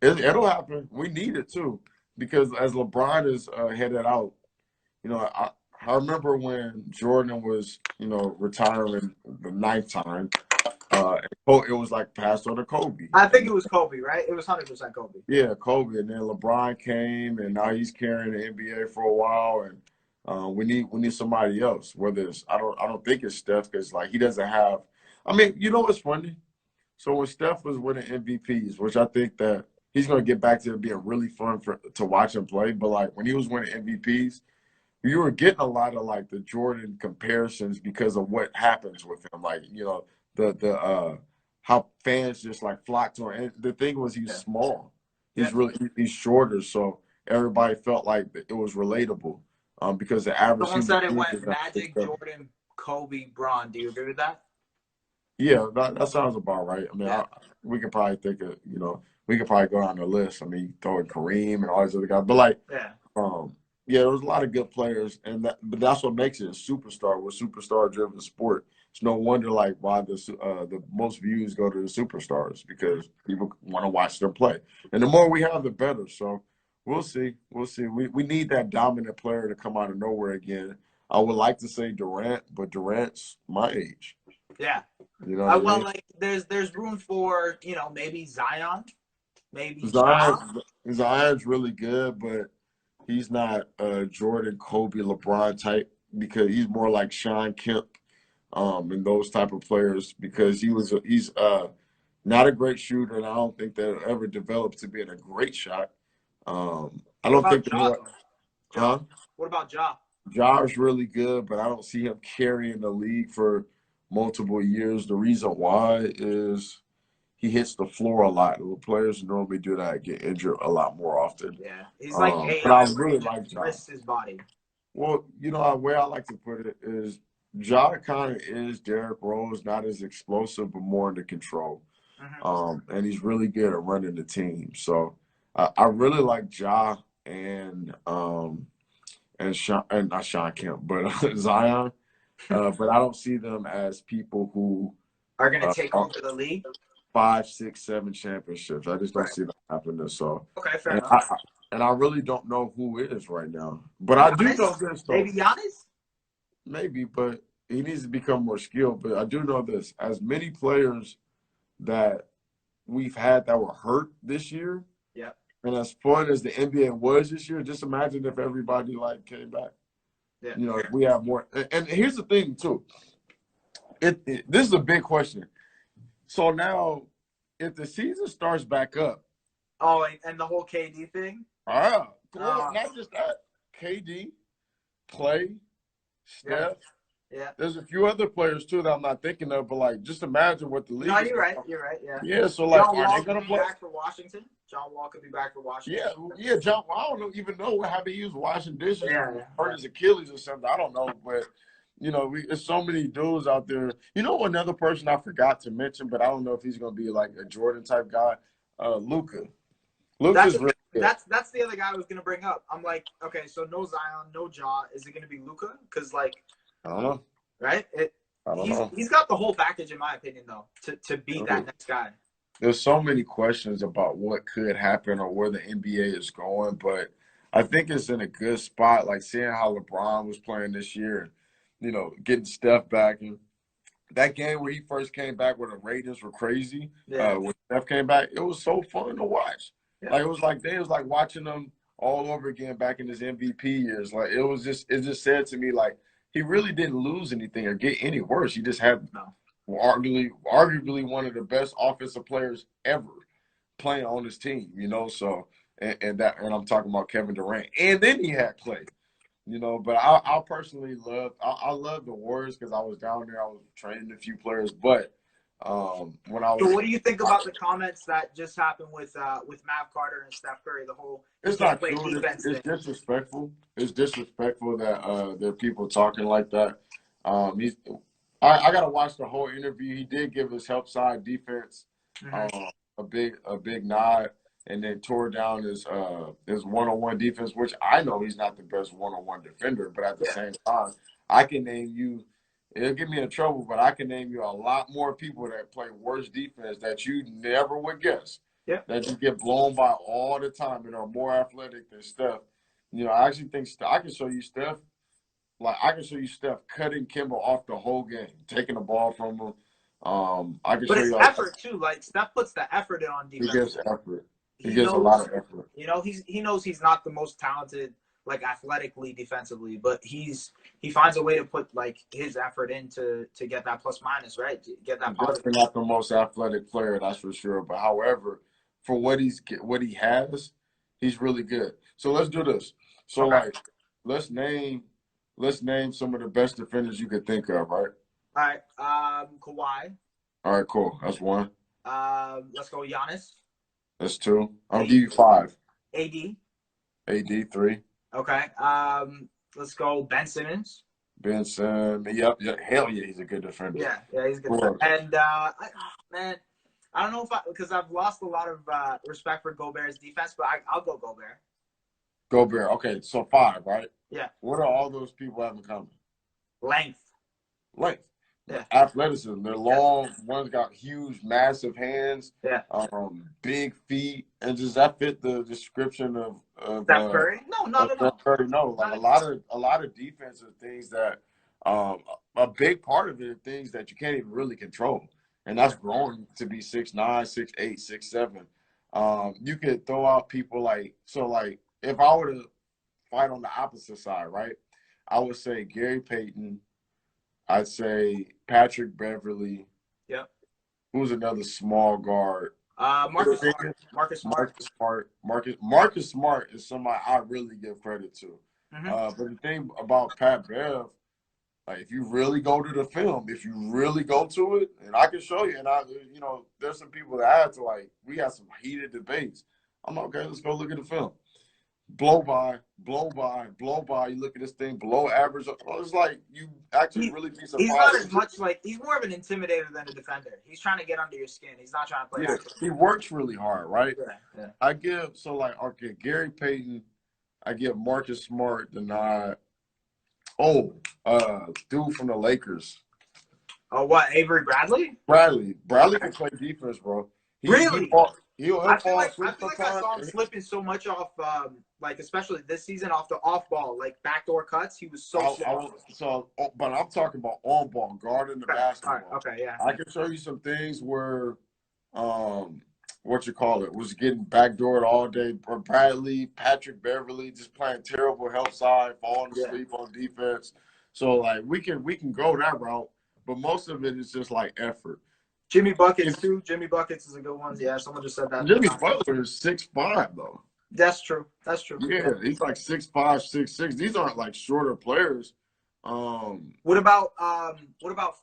It'll happen. We need it too, because as LeBron is headed out, I remember when Jordan was retiring the ninth time. It was like passed on to Kobe. I think it was Kobe, right? It was 100% Kobe. Yeah, Kobe, and then LeBron came, and now he's carrying the NBA for a while, and we need somebody else. Whether it's I don't think it's Steph, because like he doesn't have. I mean, you know what's funny? So when Steph was winning MVPs, which I think that he's going to get back to it being really fun to watch him play, but like when he was winning MVPs, you were getting a lot of like the Jordan comparisons because of what happens with him, like the how fans just like flock to him. And the thing was, he's small, he's shorter, so everybody felt like it was relatable. Because the average Someone said it went Magic, Jordan, Kobe, Bron. Do you agree with that? Yeah, that sounds about right. I mean, we could probably think of we could probably go down the list. I mean, throw in Kareem and all these other guys, but like there was a lot of good players, but that's what makes it a superstar. We're a superstar-driven sport. It's no wonder like why the most views go to the superstars, because people want to watch them play, and the more we have, the better. So we'll see. We'll see. We need that dominant player to come out of nowhere again. I would like to say Durant, but Durant's my age. Yeah. You know what I mean? Well, like there's room for maybe Zion, maybe Zion's really good, but he's not Jordan, Kobe, LeBron type, because he's more like Sean Kemp, and those type of players, because he's not a great shooter, and I don't think that ever developed to being a great shot. I don't think Ja? What about Ja? Ja is really good, but I don't see him carrying the league for multiple years. The reason why is he hits the floor a lot. The players normally do that, get injured a lot more often. Yeah, he's like but I really like Ja. Twists his body. Well, the way I like to put it is Ja kind of is Derrick Rose, not as explosive, but more into control. And he's really good at running the team. So I really like Ja and not Sean Kemp, but Zion. But I don't see them as people who are going to take over the league. 5, 6, 7 championships. I just don't see that happening. So fair enough. I really don't know who is right now. But Giannis? I do know this though. Maybe Giannis? Maybe, but he needs to become more skilled. But I do know this: as many players that we've had that were hurt this year, and as fun as the NBA was this year, just imagine if everybody like came back. Yeah. If we have more. And here's the thing too. This is a big question. So now, if the season starts back up. Oh, and the whole KD thing? Not just that. KD, Clay, Steph. Yeah. There's a few other players, too, that I'm not thinking of, but, like, just imagine what the league is. You're right, yeah. Yeah, so, like, John Wall are they going to play? Back for Washington? John Wall could be back for Washington. Yeah, John Wall. I don't even know how he was washing dishes. Yeah. Hurt his Achilles or something. I don't know, but there's so many dudes out there. Another person I forgot to mention, but I don't know if he's going to be like a Jordan type guy. Luka. Luka's really good. That's the other guy I was going to bring up. I'm like, okay, so no Zion, no Ja. Is it going to be Luka? Because I don't know. Right? I don't know. He's got the whole package, in my opinion, though, to be that next guy. There's so many questions about what could happen or where the NBA is going, but I think it's in a good spot. Like seeing how LeBron was playing this year, getting Steph back. And that game where he first came back where the ratings were crazy, when Steph came back, it was so fun to watch. Yeah. Like it was like watching them all over again back in his MVP years. Like it just said to me, like, he really didn't lose anything or get any worse. He just had arguably one of the best offensive players ever playing on his team, So and I'm talking about Kevin Durant. And then he had Clay, But I personally love the Warriors because I was down there. I was training a few players, but when I was. So what do you think about the comments that just happened with Mav Carter and Steph Curry? The whole it's not cool. It's disrespectful. It's disrespectful that there are people talking like that. I gotta watch the whole interview. He did give his help side defense a big nod, and then tore down his one-on-one defense, which I know he's not the best one-on-one defender, but at the same time, I can name you. It'll get me in trouble, but I can name you a lot more people that play worse defense that you never would guess. Yeah. that just get blown by all the time and are more athletic than Steph. I actually think I can show you Steph. Like I can show you Steph cutting Kimba off the whole game, taking the ball from him. I can But show it's you like effort too. Like Steph puts the effort in on he defense. gives effort. He He gives a lot knows, of effort. he knows he's not the most talented, like athletically, defensively, but he finds a way to put like his effort in to get that plus minus, right? To get that He's positive. definitely not the most athletic player, that's for sure. But however, for what he has, he's really good. So let's do this. So Okay. like, let's name some of the best defenders you could think of, right? All right. Kawhi. All right, cool. That's one. Let's go Giannis. That's two. I'll give you five. AD. AD, three. Okay. Let's go Ben Simmons. Ben Simmons. Yep. Hell yeah, he's a good defender. Yeah, he's a good defender. And man, I don't know because I've lost a lot of respect for Gobert's defense, but I'll go Gobert. Gobert. Okay, so five, right? Yeah. What do all those people have in common? Length. Yeah. Athleticism. They're long. Yeah. One's got huge, massive hands. Yeah. Big feet, and does that fit the description of Steph Curry? No, not at all. Steph Curry, no. Like a lot of defensive things that a big part of it are things that you can't even really control, and that's growing to be 6'9", 6'8", 6'7". You could throw out people like if I were to fight on the opposite side, right? I would say Gary Payton. I'd say Patrick Beverly. Yep. Who's another small guard? Marcus Smart. Marcus Smart is somebody I really give credit to. Mm-hmm. But the thing about Pat Bev, like if you really go to the film, if you really go to it, and I can show you, and there's some people that had to we had some heated debates. I'm like, okay, let's go look at the film. Blow by. You look at this thing, below average. It's like you actually really be surprised. He's not as much he's more of an intimidator than a defender. He's trying to get under your skin. He's not trying to play. Yeah, he works really hard, right? Yeah. I give Gary Payton, I give Marcus Smart the nod. Dude from the Lakers. Oh, what? Avery Bradley? Bradley can play defense, bro. Really? I feel like I saw him slipping so much off, especially this season, off the off ball, backdoor cuts. He was so but I'm talking about on ball, guarding the basketball. Right, okay, yeah. I can show you some things where, was getting backdoored all day. Bradley, Patrick Beverly, just playing terrible help side, falling asleep on defense. So we can go that route, but most of it is just effort. Jimmy Buckets too. Jimmy Buckets is a good one. Yeah, someone just said that. Jimmy Butler is 6'5" though. That's true. Yeah, he's 6'5", 6'6". These aren't shorter players. What about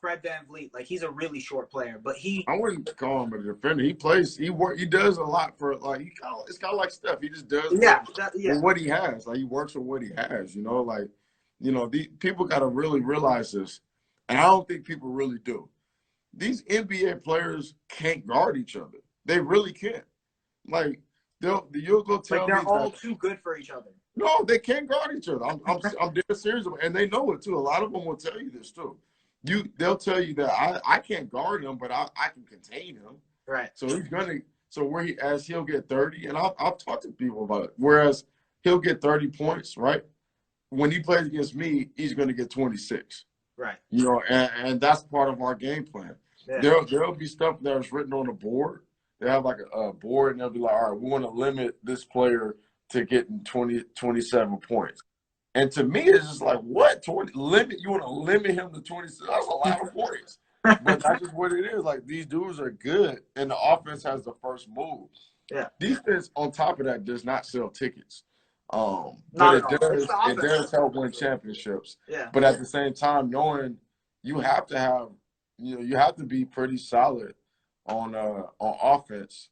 Fred VanVleet? He's a really short player, but I wouldn't call him a defender. He plays. He does a lot for it's kind of like Steph. He just does. What he has. He works with what he has. The people got to really realize this, and I don't think people really do. These NBA players can't guard each other. They really can't. You'll go tell me they're all too good for each other. No, they can't guard each other. I'm dead serious, and they know it too. A lot of them will tell you this too. They'll tell you that I can't guard him, but I can contain him. Right. So he'll get 30, and I'll talk to people about it. Whereas he'll get 30 points, right? When he plays against me, he's going to get 26. Right. And that's part of our game plan. Yeah. There'll be stuff that's written on the board. They have a board, and they'll be like, all right, we want to limit this player to getting 27 points. And to me, it's just what? 20 limit? You want to limit him to 26? That's a lot of points. But that's just what it is. These dudes are good, and the offense has the first move. Yeah. Defense, on top of that, does not sell tickets. But it does help win championships. Yeah. But at the same time, knowing you have to have, you have to be pretty solid on offense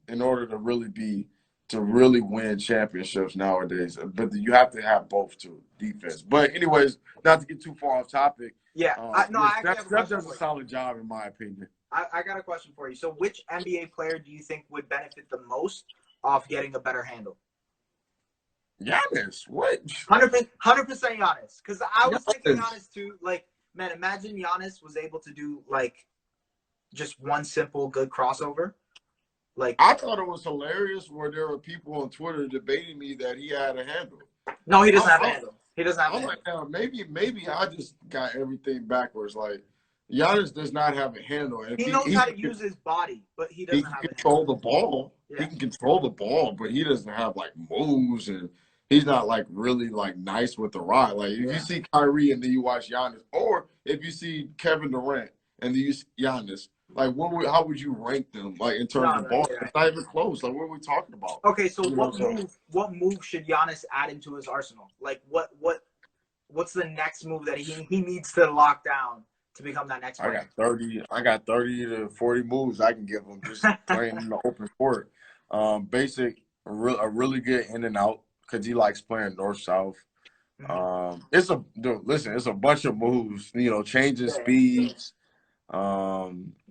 in order to really win championships nowadays. But you have to have both too, defense. But anyways, not to get too far off topic. Yeah. Steph does a solid job in my opinion. I got a question for you. So which NBA player do you think would benefit the most off getting a better handle? Giannis, what? 100% Giannis. Because I was thinking Giannis too. Man, imagine Giannis was able to do just one simple good crossover. Like, I thought it was hilarious where there were people on Twitter debating me that he had a handle. no, he doesn't I'm, have a I'm, handle. He doesn't have a I'm like, handle. now, maybe I just got everything backwards. Like, Giannis does not have a handle. If He knows how to use his body, but he he doesn't can have a handle. control the ball. He Yeah. can control the ball, but he doesn't have like moves, and he's not like really like nice with the rock. Like if you Yeah. see Kyrie and then you watch Giannis, or if you see Kevin Durant and then you see Giannis, like how would you rank them like in terms No, of no, ball? yeah. It's not even close. Like what are we talking about? Okay, so You know, what move should Giannis add into his arsenal? Like what's the next move that he needs to lock down to become that next player? I got 30 to 40 moves I can give him just playing in the open court. Basic, a really good in and out because he likes playing north south. It's a bunch of moves. You know, changing Yeah. speeds.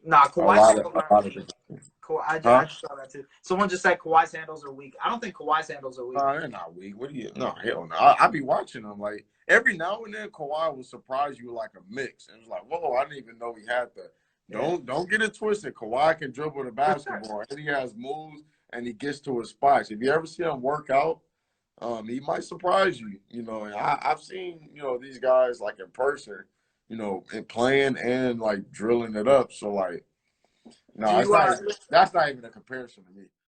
Nah, A Kawhi's lot of handles aren't a lot of weak. different things. I Huh? just saw that too. Someone just said Kawhi's handles are weak. I don't think Kawhi's handles are weak. They're not weak. What do you? No, hell no. I be watching them like every now and then. Kawhi will surprise you with like a mix, and it's like, whoa, I didn't even know he had that. Yeah. Don't get it twisted. Kawhi can dribble the For sure. basketball, and he has moves, and he gets to his spots. If you ever see him work out, he might surprise you. You know, and I've seen these guys like in person, and playing and like drilling it up. So like, Do no, you that's not even a comparison to me.